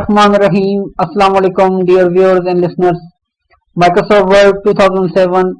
Bismillahirrahmanirrahim. Assalamu alaikum dear viewers and listeners. Microsoft Word 2007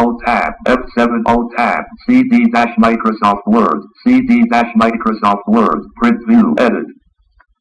Alt tab F7 Alt tab CD dash Microsoft Word CD dash Microsoft Word print view edit.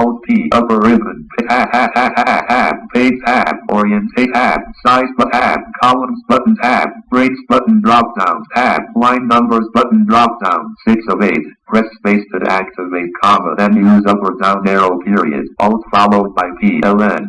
Alt P upper ribbon page tab orientate tab size tab columns button tab breaks button drop down tab line numbers button drop down 6 of 8 press space to activate comma then use up or down arrow period Alt followed by PLN.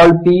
Alt P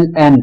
LN.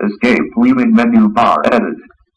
Escape leaving menu bar edit.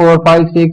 4 5 6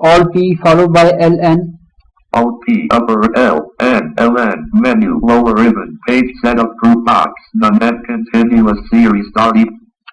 Alt P followed by LN. Alt P upper L N LN menu lower ribbon page setup group box none and continuous series start.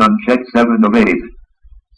None check 7 of 8.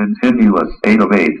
Continuous 8 of 8.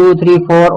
2 3 4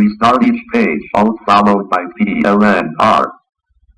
Restart each page Alt followed by PLNR.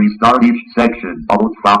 Restart each section Alt.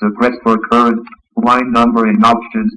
Suppress for current line numbering options ...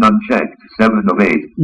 None checked 7 of 8.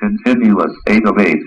Continuous 8 of 8.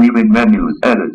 Leaving menus edit.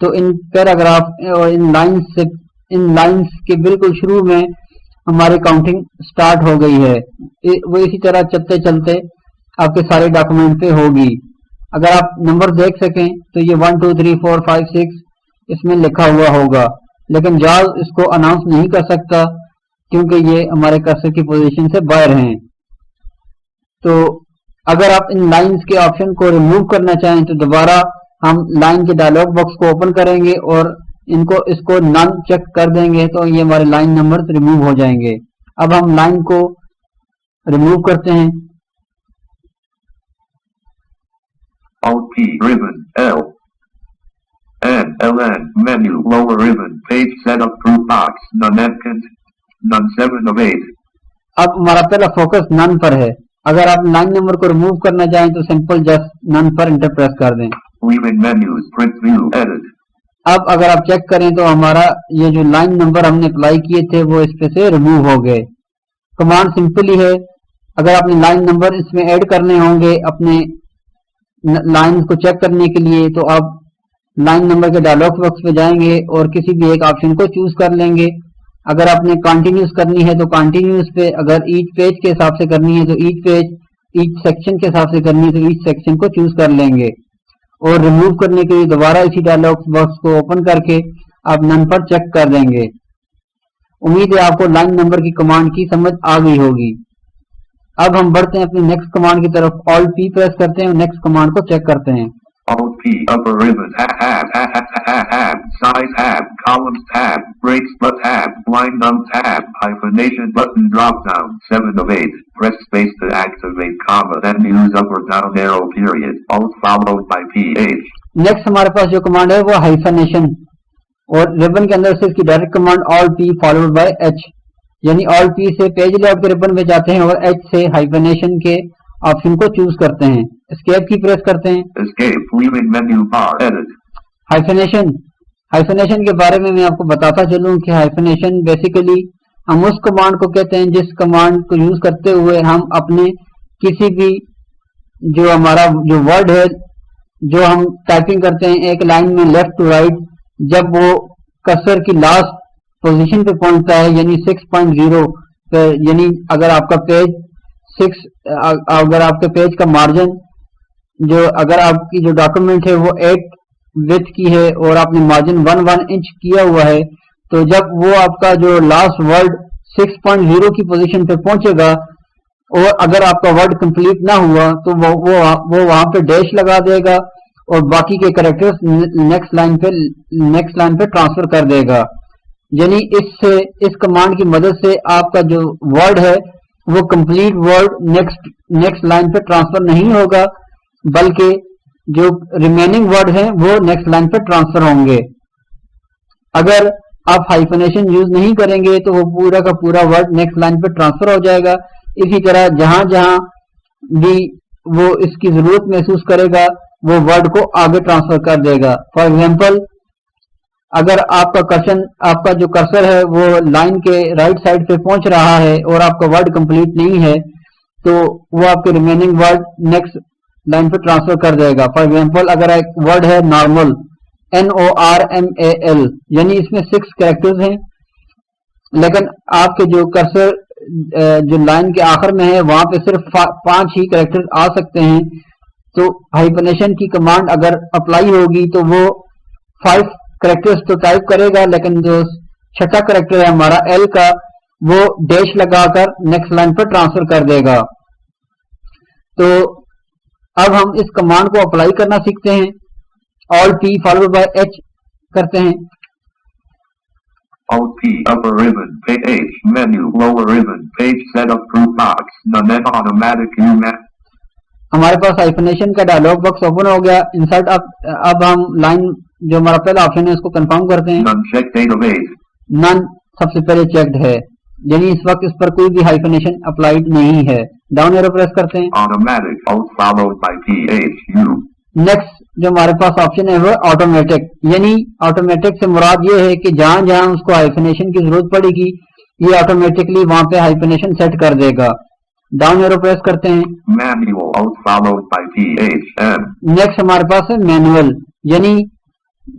تو ان paragraph اور ان lines کے بالکل شروع میں ہماری counting start ہو گئی ہے. وہ اسی طرح چلتے چلتے آپ کے سارے ڈاکومنٹ پہ ہوگی. اگر آپ نمبر دیکھ سکیں تو یہ 1 2 3 4 5 6 اس میں لکھا ہوا ہوگا, لیکن جاز اس کو اناؤنس نہیں کر سکتا کیونکہ یہ ہمارے کرسر کی پوزیشن سے باہر ہیں. تو اگر آپ ان لائنز کے آپشن کو ریموو کرنا چاہیں تو دوبارہ ہم لائن کے ڈائلاگ باکس کو اوپن کریں گے اور اس کو نن چیک کر دیں گے تو یہ ہمارے لائن نمبر ریموو ہو جائیں گے. اب ہم لائن کو ریموو کرتے ہیں. Alt P ribbon L N LN menu lower ribbon page setup group box none evident none 7 of 8. اب ہمارا پہلا فوکس نن پر ہے. اگر آپ لائن نمبر کو ریموو کرنا چاہیں تو سمپل جسٹ نن پر انٹر پریس کر دیں. Leaving menus print view edit. اب اگر آپ چیک کریں تو ہمارا یہ جو لائن نمبر ہم نے اپلائی کیے تھے وہ اس پہ سے ریموو ہو گئے. کمانڈ سمپل ہی ہے. اگر آپ نے لائن نمبر اس میں ایڈ کرنے ہوں گے اپنے لائن کو چیک کرنے کے لیے تو آپ لائن نمبر کے ڈائلاگ باکس پہ جائیں گے اور کسی بھی ایک آپشن کو چوز کر لیں گے. اگر آپ نے کنٹینیوس کرنی ہے تو کنٹینیوس پہ, اگر ایچ پیج کے حساب سے کرنی ہے تو ایچ پیج, ایچ سیکشن کے حساب سے کرنی ہے تو ایچ سیکشن کو چوز کر لیں گے. اور ریموو کرنے کے لیے دوبارہ اسی ڈائلاگ باکس کو اوپن کر کے آپ نن پر چیک کر دیں گے. امید ہے آپ کو لائن نمبر کی کمانڈ کی سمجھ آ گئی ہوگی. اب ہم بڑھتے ہیں اپنی نیکسٹ کمانڈ کی طرف. Alt P پریس کرتے ہیں اور نیکسٹ کمانڈ کو چیک کرتے ہیں. Alt P upper ribbon tab size tab columns tab breaks but tab line num tab hyphenation button drop down 7 of 8. Press space to activate comma then use up or down arrow period. Alt followed by PH. Next ہمارے پاس جو command ہے وہ ہائفنیشن, اور ribbon کے اندر سے اس کی direct command Alt P followed by H, یعنی Alt P سے پیج لے آؤٹ کے ریبن میں جاتے ہیں اور H سے ہائفنیشن کے آپشن کو چوز کرتے ہیں. اسکیپ کی پریس کرتے ہیں. Escape leaving menu bar edit. ہائفنیشن کے بارے میں آپ کو بتاتا چلوں کہ ہائفنیشن بیسیکلی ہم اس کمانڈ کو کہتے ہیں جس کمانڈ کو یوز کرتے ہوئے ہم اپنے کسی بھی جو ہمارا جو ورڈ ہے جو ہم ٹائپنگ کرتے ہیں ایک لائن میں لیفٹ ٹو رائٹ, جب وہ کرسر کی لاسٹ پوزیشن پہ پہنچتا ہے یعنی 6.0 پہ, یعنی اگر آپ کا پیج 6 اگر آپ کے پیج کا مارجن جو اگر آپ کی جو ڈاکومنٹ ہے وہ 8 وڈتھ کی ہے اور آپ نے مارجن 1 انچ کیا ہوا ہے, تو جب وہ آپ کا جو لاسٹ ورڈ 6.0 کی پوزیشن پہ پہنچے گا اور اگر آپ کا ورڈ کمپلیٹ نہ ہوا تو وہ وہاں پہ ڈیش لگا دے گا اور باقی کے کریکٹرز نیکسٹ لائن پہ ٹرانسفر کر دے گا. یعنی اس کمانڈ کی مدد سے آپ کا جو ورڈ ہے وہ کمپلیٹ ورڈ نیکسٹ لائن پہ ٹرانسفر نہیں ہوگا, بلکہ جو ریمیننگ ورڈ ہیں وہ نیکسٹ لائن پہ ٹرانسفر ہوں گے. اگر آپ ہائفنیشن یوز نہیں کریں گے تو وہ پورا کا پورا ورڈ نیکسٹ لائن پہ ٹرانسفر ہو جائے گا. اسی طرح جہاں جہاں بھی وہ اس کی ضرورت محسوس کرے گا وہ ورڈ کو آگے ٹرانسفر کر دے گا. فار ایگزامپل اگر آپ کا جو کرسر ہے وہ لائن کے رائٹ سائڈ پہ پہنچ رہا ہے اور آپ کا ورڈ کمپلیٹ نہیں ہے تو وہ آپ کے ریمیننگ ورڈ نیکسٹ لائن پہ ٹرانسفر کر دے گا. فار ایگزامپل اگر ایک ورڈ ہے نارمل NORMAL, یعنی اس میں 6 کریکٹرز ہیں, لیکن آپ کے جو کرسر جو لائن کے آخر میں ہے وہاں پہ صرف 5 ہی کریکٹرز آ سکتے ہیں. تو ہائفنیشن کی کمانڈ اگر اپلائی ہوگی تو وہ 5 کریکٹرز تو ٹائپ کرے گا, لیکن جو چھٹا کریکٹر ہے ہمارا L کا وہ ڈیش لگا کر نیکسٹ لائن پر ٹرانسفر کر دے گا. تو اب ہم اس کمانڈ کو اپلائی کرنا سیکھتے ہیں. Alt P followed by H کرتے ہیں. Alt P upper ribbon page H menu lower ribbon page setup group box none automatic unit. ہمارے پاس ہائفنیشن کا ڈائلاگ باکس اوپن ہو گیا. انسرٹ اب ہم لائن جو ہمارا پہلا آپشن ہے اس کو کنفرم کرتے ہیں. None checked 8 of 8. نن سب سے پہلے چیکڈ ہے, یعنی اس وقت اس پر کوئی بھی ہائفنیشن اپلائیڈ نہیں ہے. ڈاؤن ایرو پریس کرتے ہیں. Automatic Alt followed by PHU. Next جو ہمارے پاس آپشن ہے وہ آٹومیٹک, یعنی آٹومیٹک سے مراد یہ ہے کہ جہاں جہاں اس کو ہائفنیشن کی ضرورت پڑے گی یہ آٹومیٹکلی وہاں پہ ہائفنیشن سیٹ کر دے گا. ڈاؤن ایرو پریس کرتے ہیں. Manual Alt followed by PHM. Next ہمارے پاس ہے مینوئل, یعنی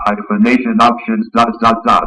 Hyphenation options ...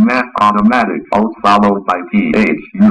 Math automatic alt followed by PHU.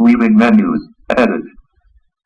Leaving menus. Edit.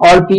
Alt P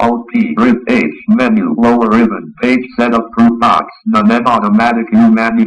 Alt P Ribbon H menu lower ribbon page setup group box none automatic new menu.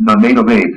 None of 8.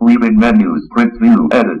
Leaving menus print view edit.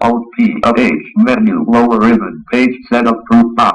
Alt P of H menu lower ribbon page setup group box.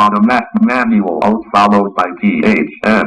Automatic manual alt followed by PHM.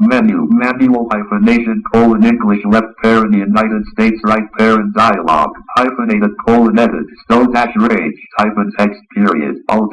Menu manual hyphenation English left parent United States right parent dialog hyphenated edit stow -rage text period alt.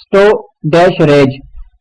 stow-rage,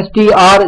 STR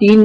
3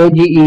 AGE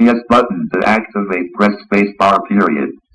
Yes button to activate press space bar period.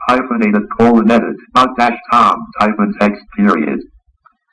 Hyphenated edit .-tom text period.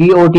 BOT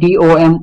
TOM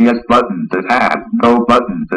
Yes button to tab, no button to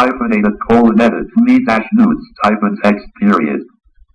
Hyphenated edit me-news text period.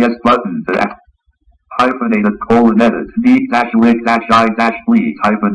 Yes button to hyphenated edit me-wig-i-please hyphen.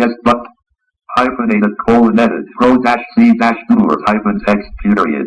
Yes but hyphenated edit row-c-doer text period.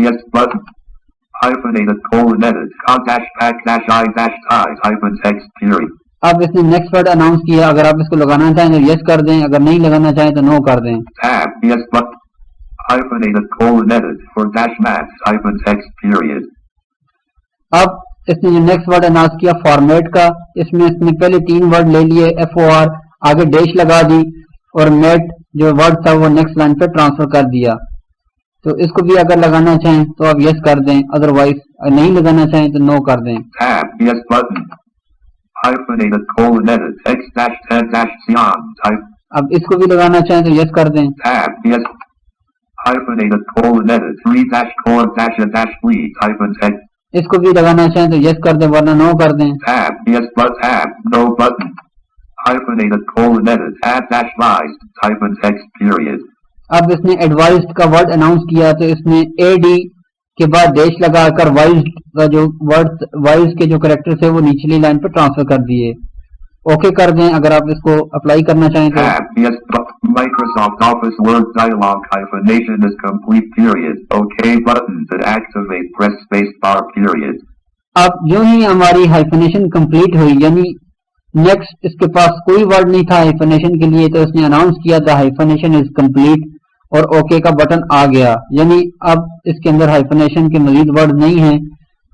Yes button hyphenated colon edit con dash pack dash I dash ties hyphen text period. اب اس نے next word announce کیا. اگر آپ اس کو لگانا چاہیں تو یس کر دیں, اگر نہیں لگانا چاہیں تو نو کر دیں. Tab yes but hyphenated colon edit for dash max hyphen text period. اب اس نے جو نیکسٹ ورڈ اناؤنس کیا فارمیٹ کا, اس میں اس نے پہلے 3 ورڈ لے لیے FOR, آگے ڈیش لگا دی اور میٹ جو ورڈ تھا وہ نیکسٹ لائن پہ ٹرانسفر کر دیا. تو اس کو بھی اگر لگانا چاہیں تو آپ یس کر دیں, ادروائز نہیں لگانا چاہیں تو نو کر دیں. Tab yes button hyphenated colon edit x dash 10 dash Sion type. اب اس کو بھی لگانا چاہیں تو یس کر دیں. Tab yes hyphenated colon edit 3 dash colon dash a dash lead hyphen text. اس کو بھی لگانا چاہیں تو یس کر دیں ورنہ نو کر دیں. Tab yes but tab no button hyphenated colon edit add dash wise hyphen text period. اب اس نے ایڈوائزڈ کا ورڈ اناؤنس کیا تو اس نے AD کے بعد ڈیش لگا کر وائزڈ کا جو ورڈ وائز کے جو کریکٹر تھے وہ نیچلی لائن پہ ٹرانسفر کر دیے. اوکے کر دیں اگر آپ اس کو اپلائی کرنا چاہیں تو. Tab yes but Microsoft Office Word dialog hyphenation is complete period. OK button to activate press space bar period. اب جو ہی ہماری ہائفنیشن کمپلیٹ ہوئی, یعنی نیکسٹ اس کے پاس کوئی ورڈ نہیں تھا ہائفنیشن کے لیے, تو اس نے اناؤنس کیا تھا ہائفنیشن از کمپلیٹ اور اوکے کا بٹن آ گیا. یعنی اب اس کے اندر ہائفنیشن کے مزید ورڈ نہیں ہیں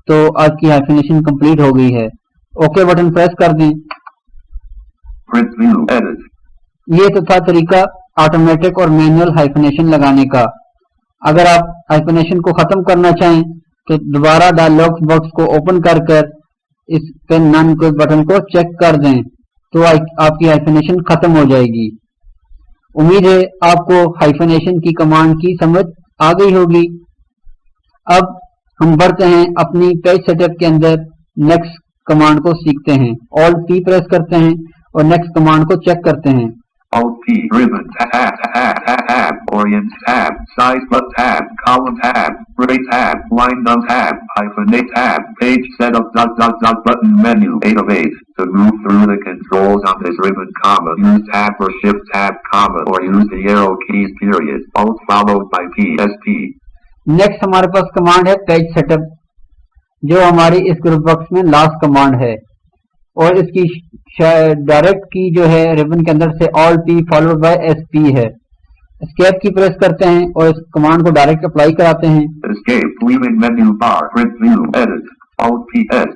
تو آپ کی ہائفنیشن کمپلیٹ ہو گئی ہے. اوکے بٹن پریس کر دیں. Print view edit. یہ تو تھا طریقہ آٹومیٹک اور مینوئل ہائفنیشن لگانے کا. اگر آپ ہائفنیشن کو ختم کرنا چاہیں تو دوبارہ ڈائلاگ باکس کو اوپن کر اس پہ نن کو بٹن کو چیک کر دیں تو آپ کی ہائفنیشن ختم ہو جائے گی. امید ہے آپ کو ہائفنیشن کی کمانڈ کی سمجھ آ گئی ہوگی. اب ہم بڑھتے ہیں اپنی پیج سیٹ اپ کے اندر نیکسٹ کمانڈ کو سیکھتے ہیں. Alt P پریس کرتے ہیں اور نیکسٹ کمانڈ کو چیک کرتے ہیں. Alt P ribbon tab orient tab size but tab column tab rate tab line num tab hyphenate tab page setup button menu 8 of 8. To move through the controls on this ribbon comma use tab or shift tab comma or use the arrow keys period. Alt followed by PSP. Next ہمارے پاس command ہے page set up, جو ہماری اس group box میں last command ہے اور اس کی direct کی جو ہے ریبن کے اندر سے Alt P followed by SP ہے. اسکیپ کی پریس کرتے ہیں اور اس کمانڈ کو ڈائریکٹ اپلائی کراتے ہیں. Escape leaving menu bar print view edit Alt PS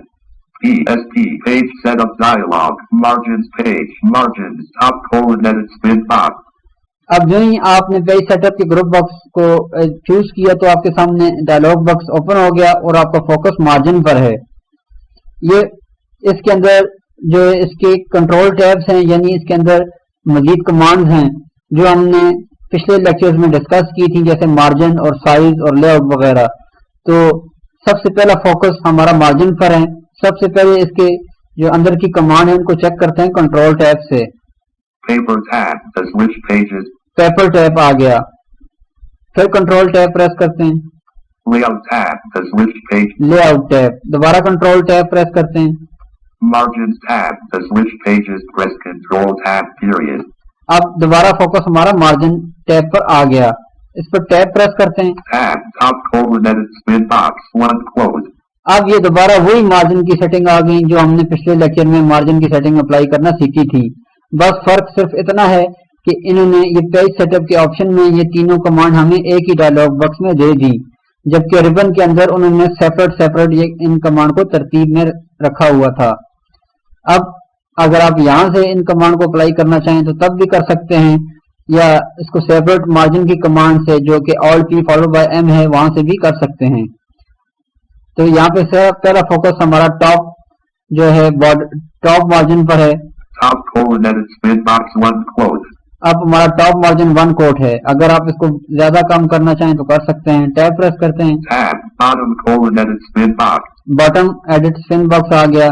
PSP page setup dialog margins page margins top colon edit spin box. اب جو ہی آپ نے پیج سیٹ اپ کے گروپ باکس کو چوز کیا تو آپ کے سامنے ڈائلاگ باکس اوپن ہو گیا اور آپ کا فوکس مارجن پر ہے. یہ اس کے اندر جو اس کے کنٹرول ٹیبس ہیں, یعنی اس کے اندر مزید کمانڈز ہیں جو ہم نے پچھلے لیکچرز میں ڈسکس کی تھی, جیسے مارجن اور سائز اور لے آؤٹ وغیرہ. تو سب سے پہلا فوکس ہمارا مارجن پر ہے. سب سے پہلے اس کے جو اندر کی کمانڈ ہیں ان کو چیک کرتے ہیں کنٹرول ٹیب سے. Paper tab to switch pages. Paper tab آ گیا. پھر کنٹرول ٹیب پریس کرتے ہیں. Layout tab to switch page. Lay out tab, دوبارہ کنٹرول ٹیب پریس کرتے ہیں. Margins tab to switch pages press control tab period. اب دوبارہ فوکس ہمارا مارجن ٹیب پر آ گیا. اس پر ٹیب پریس کرتے ہیں. Tab top colon edit spin box 1 close. اب یہ دوبارہ وہی مارجن کی سیٹنگ آ گئی جو ہم نے پچھلے لیکچر میں مارجن کی سیٹنگ اپلائی کرنا سیکھی تھی. بس فرق صرف اتنا ہے کہ انہوں نے یہ پیج سیٹ اپ کے آپشن میں یہ تینوں کمانڈ ہمیں ایک ہی ڈائلاگ باکس میں دے دی, جبکہ ریبن کے اندر انہوں نے سیپریٹ ان کمانڈ کو ترتیب میں رکھا ہوا تھا. اب اگر آپ یہاں سے ان کمانڈ کو اپلائی کرنا چاہیں تو تب بھی کر سکتے ہیں, یا اس کو سیپریٹ مارجن کی کمانڈ سے جو کہ Alt P follow by M ہے وہاں سے بھی کر سکتے ہیں. تو یہاں پہ پہلا فوکس ہمارا ٹاپ جو ہے ٹاپ مارجن پر ہے. Top colon edit spin box 1 close. اب ہمارا ٹاپ مارجن 1 کوٹ ہے. اگر آپ اس کو زیادہ کم کرنا چاہیں تو کر سکتے ہیں. ٹیب پریس کرتے ہیں. Tab bottom colon edit spin box. Bottom edit spin box آ گیا.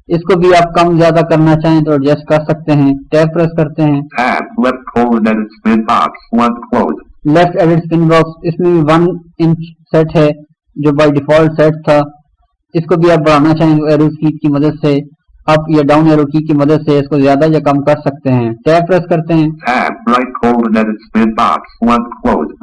اس کو بھی آپ کم زیادہ کرنا چاہیں تو ایڈجسٹ کر سکتے ہیں. ٹیب پریس کرتے ہیں. Tab left colon edit spin box 1 close. Left edit spin box, اس میں بھی 1 انچ سیٹ ہے جو بائی ڈیفالٹ سیٹ تھا. اس کو بھی آپ بڑھانا چاہیں تو ایرو کی کی مدد سے اپ یا ڈاؤن ایرو کی مدد سے اس کو زیادہ یا کم کر سکتے ہیں. ٹیب پریس کرتے ہیں. Tab right colon edit spin box 1 quote.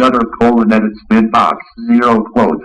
gutter colon edit spin box 0 quote.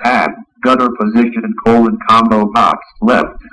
Tab gutter position colon combo box left.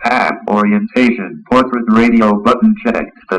Tab orientation portrait radio button checked.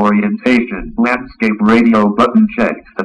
Orientation landscape radio button checked.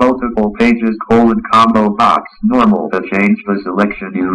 multiple pages colon combo box normal to change the selection view.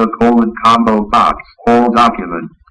to colon combo box whole document.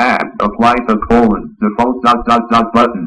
Tab apply to colon default dot button.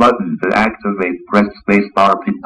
button to activate press space bar.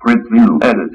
Print view edit.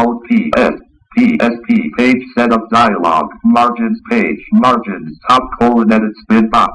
Alt P S P S P page setup dialog margins page margins top colon edit spin box.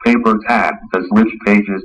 Paper tab to switch pages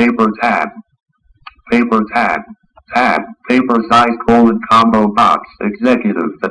Paper tab paper size colon combo box executive.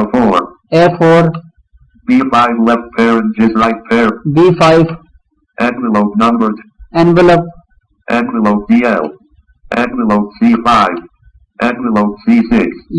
A4 A4 B5 left parenthesis right pair B5 envelope numbered envelope DL envelope C5 envelope C6.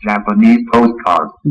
Japanese postcard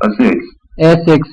A6 A6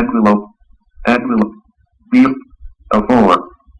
envelope B4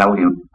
value.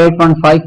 8.5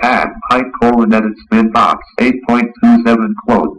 Tab height colon edit spin box 8.27 quote.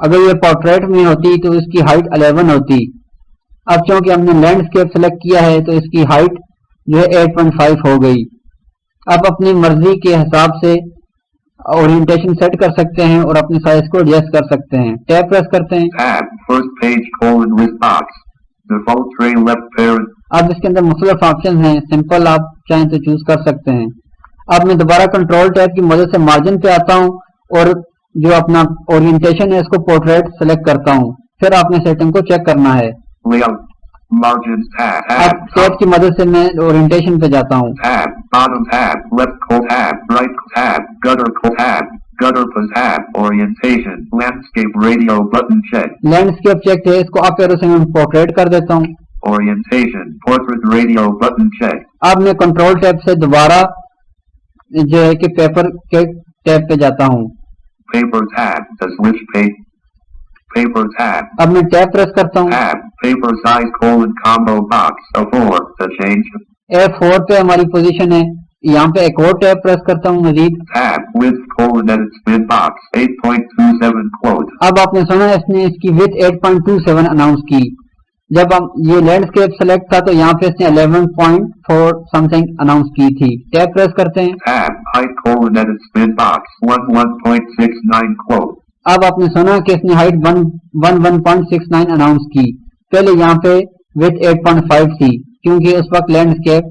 اگر یہ portrait میں ہوتی تو اس کی height 11 ہوتی. اب چونکہ ہم نے لینڈسکیپ سلیکٹ کیا ہے تو اس کی ہائٹ جو ہے 8.5 ہو گئی. آپ اپنی مرضی کے حساب سے اورینٹیشن سیٹ کر سکتے ہیں اور اپنے سائز کو ایڈجسٹ کر سکتے ہیں. ٹیب پریس کرتے ہیں. Tab, first page, list box. Default tray left parent. اب اس کے اندر مختلف آپشن ہیں. سمپل آپ چاہیں تو چوز کر سکتے ہیں. اب میں دوبارہ کنٹرول ٹیب کی مدد سے مارجن پہ آتا ہوں اور جو اپنا اورینٹیشن ہے اس کو پورٹریٹ سلیکٹ کرتا ہوں. پھر آپ نے سیٹنگ کو چیک کرنا ہے. Layout. Margins tab. اب ٹیب کی مدد سے میں اورینٹیشن pہ جاتا ہوں. Tab, bottom tab, left tab, right tab, gutter tab, gutter tab, orientation, landscape radio button check. Landscape check ہے اس کو اپ ایرو سے میں پورٹریٹ کر دیتا ہوں. Orientation, portrait radio button check. اب میں کنٹرول ٹیب سے دوبارہ جو ہے کہ پیپر کے ٹیب پہ جاتا ہوں. Paper tab, the switch page. Paper tab. اب میں ٹیب پریس کرتا ہوں. Tab, paper size combo box, A4, the change. A4 پہ ہماری پوزیشن ہے. یہاں پہ ایک اور ٹیب پریس کرتا ہوں مزید. Tab, width edit spin box, 8.27 quote. اب آپ نے سنا اس نے اس کی width 8.27 اناؤنس کی. جب ہم یہ لینڈسکیپ سلیکٹ تھا تو یہاں پہ اس نے 11.4 سم تھنگ اناؤنس کی تھی. ٹیب پریس کرتے ہیں. Tab, height edit spin box, 11.69 quote. اب آپ نے سنا کہ اس نے ہائٹ 11.69 اناؤنس کی. پہلے یہاں پہ width 8.5 تھی کیونکہ اس وقت لینڈسکیپ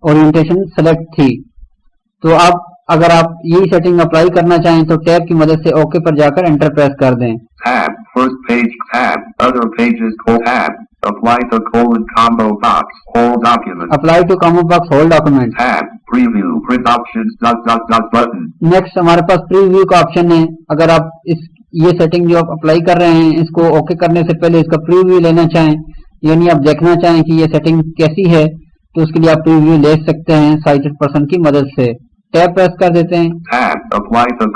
اورینٹیشن سلیکٹ تھی. تو اب اگر آپ یہی سیٹنگ اپلائی کرنا چاہیں تو ٹیب کی مدد سے اوکے پر جا کر انٹر پریس کر دیں. Tab, first page tab, other pages tab, apply to combo box, whole document. Apply to combo box whole document. Tab, preview, print options, button. Next ہمارے پاس پریویو کا آپشن ہے. اگر آپ یہ سیٹنگ جو آپ اپلائی کر رہے ہیں اس کو اوکے کرنے سے پہلے اس کا پریویو لینا چاہیں یعنی آپ دیکھنا چاہیں کہ یہ سیٹنگ کیسی ہے تو اس کے لیے آپ پریویو لے سکتے ہیں سائٹڈ پرسن کی مدد سے. ٹیب پریس کر دیتے ہیں. Tab, apply to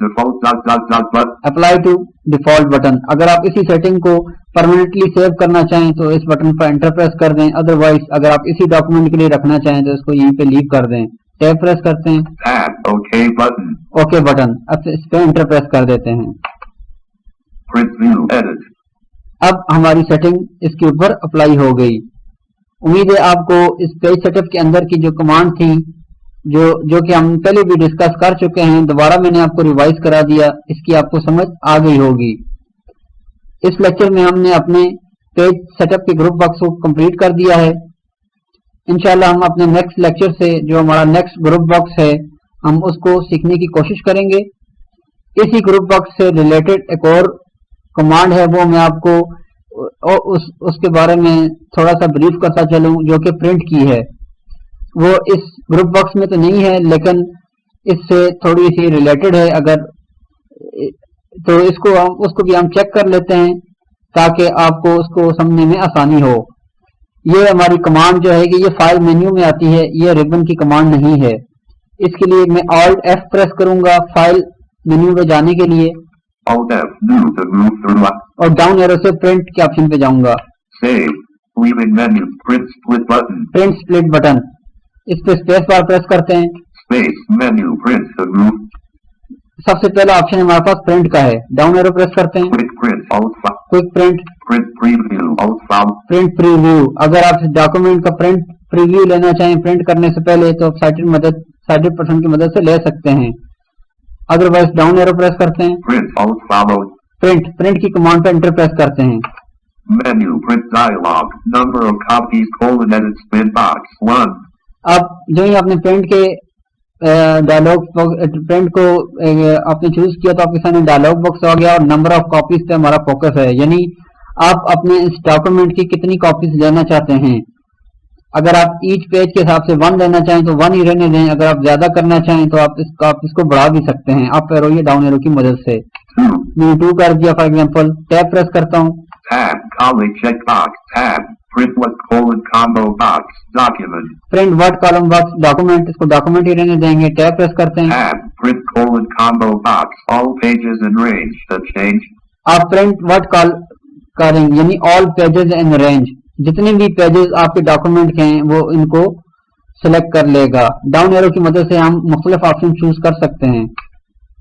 default button. Apply to default button. اگر آپ اسی سیٹنگ کو پرماننٹلی سیو کرنا چاہیں تو اس بٹن پر انٹر پریس کر دیں. ادروائز اگر آپ اسی ڈاکومنٹ کے لیے رکھنا چاہیں تو اس کو یہیں پہ لیو کر دیں. ٹیب پریس کرتے ہیں. Tab, OK button. Okay button. اب اس پہ انٹر پریس کر دیتے ہیں. Print view, edit. اب ہماری سیٹنگ اس کے اوپر اپلائی ہو گئی. امید ہے آپ کو اس پیج سیٹ اپ کے اندر کی جو کمانڈ تھی جو کہ ہم پہلے بھی ڈسکس کر چکے ہیں دوبارہ میں نے آپ کو ریوائز کرا دیا. اس کی آپ کو سمجھ آ گئی ہوگی. اس لیکچر میں ہم نے اپنے پیج سیٹ اپ کے گروپ باکس کو کمپلیٹ کر دیا ہے. انشاءاللہ ہم اپنے نیکسٹ لیکچر سے جو ہمارا نیکسٹ گروپ باکس ہے ہم اس کو سیکھنے کی کوشش کریں گے. اسی گروپ باکس سے ریلیٹڈ ایک اور کمانڈ ہے وہ میں آپ کو اس کے بارے میں تھوڑا سا بریف کرتا چلوں جو کہ پرنٹ کی ہے. وہ اس گروپ باکس میں تو نہیں ہے لیکن اس سے تھوڑی سی ریلیٹڈ ہے. اگر تو اس کو بھی ہم چیک کر لیتے ہیں تاکہ آپ کو اس کو سمجھنے میں آسانی ہو. یہ ہماری کمانڈ جو ہے کہ یہ فائل مینیو میں آتی ہے. یہ ریبن کی کمانڈ نہیں ہے. اس کے لیے میں Alt F پریس کروں گا فائل مینیو پہ جانے کے لیے Alt F, new to move through. اور ڈاؤن ایرو سے پرنٹ کے آپشن پہ جاؤں گا. Save, leaving menu, print split button. Print split button. اس پہ اسپیس بار پریس کرتے ہیں. Space, menu, print to move. سب سے پہلا آپشن ہمارے پاس پرنٹ کا ہے. ڈاؤن ایرو پریس کرتے ہیں. Quick print, Alt file. Quick print. Print preview, Alt file. Print preview. اگر آپ ڈاکومنٹ کا پرنٹ پریویو لینا چاہیں پرنٹ کرنے سے پہلے تو آپ سائٹڈ پرسن کی مدد سے لے سکتے ہیں. ادروائز ڈاؤن ایرو پریس کرتے ہیں. Print, Alt followed. پرنٹ کی کمانڈ پہ انٹر پریس کرتے ہیں. Menu, print dialog, number of copies, edit spin box, 1. اب جو ہی آپ نے پرنٹ کے ڈائلاگ پرنٹ کو آپ نے چوز کیا تو آپ کے سامنے ڈائلاگ باکس آ گیا اور نمبر آف کاپیز پہ ہمارا فوکس ہے. یعنی آپ اپنے اس ڈاکومنٹ کی کتنی کاپیز لینا چاہتے ہیں. اگر آپ ایچ پیج کے حساب سے 1 لینا چاہیں تو 1 ہی رہنے دیں. اگر آپ زیادہ کرنا چاہیں تو آپ اس کو بڑھا بھی سکتے ہیں اپ ایرو یا ڈاؤن ایرو کی مدد سے. میں 2 کر دیا فار ایگزامپل. ٹیب پریس کرتا ہوں. Tab, column check box, tab, print what combo box, document. Print word column box document. اس کو ڈاکومنٹ ہی رہنے dیں گے. ٹیب پریس کرتے ہیں. Tab, print combo box, all pages in range, the change. آپ print word کال کریں یعنی آل پیجز ان رینج. جتنے بھی پیجز آپ کے ڈاکومنٹ کے ہیں وہ ان کو سلیکٹ کر لے گا. ڈاؤن ایرو کی مدد سے ہم مختلف آپشن چوز کر سکتے ہیں.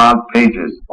Odd pages.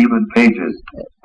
Even pages.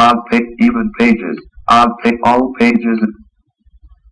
Odd page. Even pages. Odd page. All pages.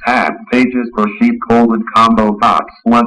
Tab. Pages per sheet colon combo box. 1.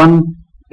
1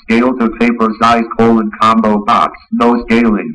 Scale to paper size colon combo box. No scaling.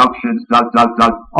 Options. Dot dot dot.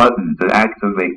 button to activate.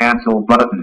Cancel button.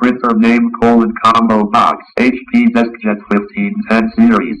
Printer name colon combo box. HP DeskJet 1510 series.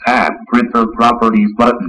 Tab. Printer properties button.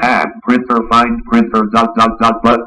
Tab. Printer find printer dot dot dot but.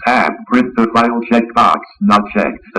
Tab. Print to file checkbox not checked.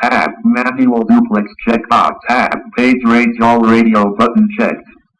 Tab. Manual duplex checkbox. Tab. Page range all radio button checked.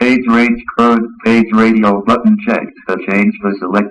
Page range current page radio button checked. To change the select.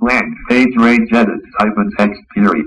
Blank page range edit type and text period.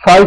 5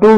2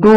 2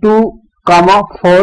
2,4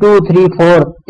2, 3, 4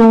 2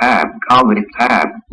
Tab. Column tab.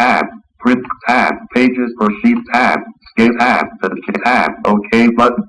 Tab. Print tab. Pages per sheet tab. Scale tab. Tab. OK button.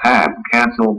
Tab. Cancel.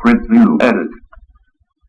Print view edit.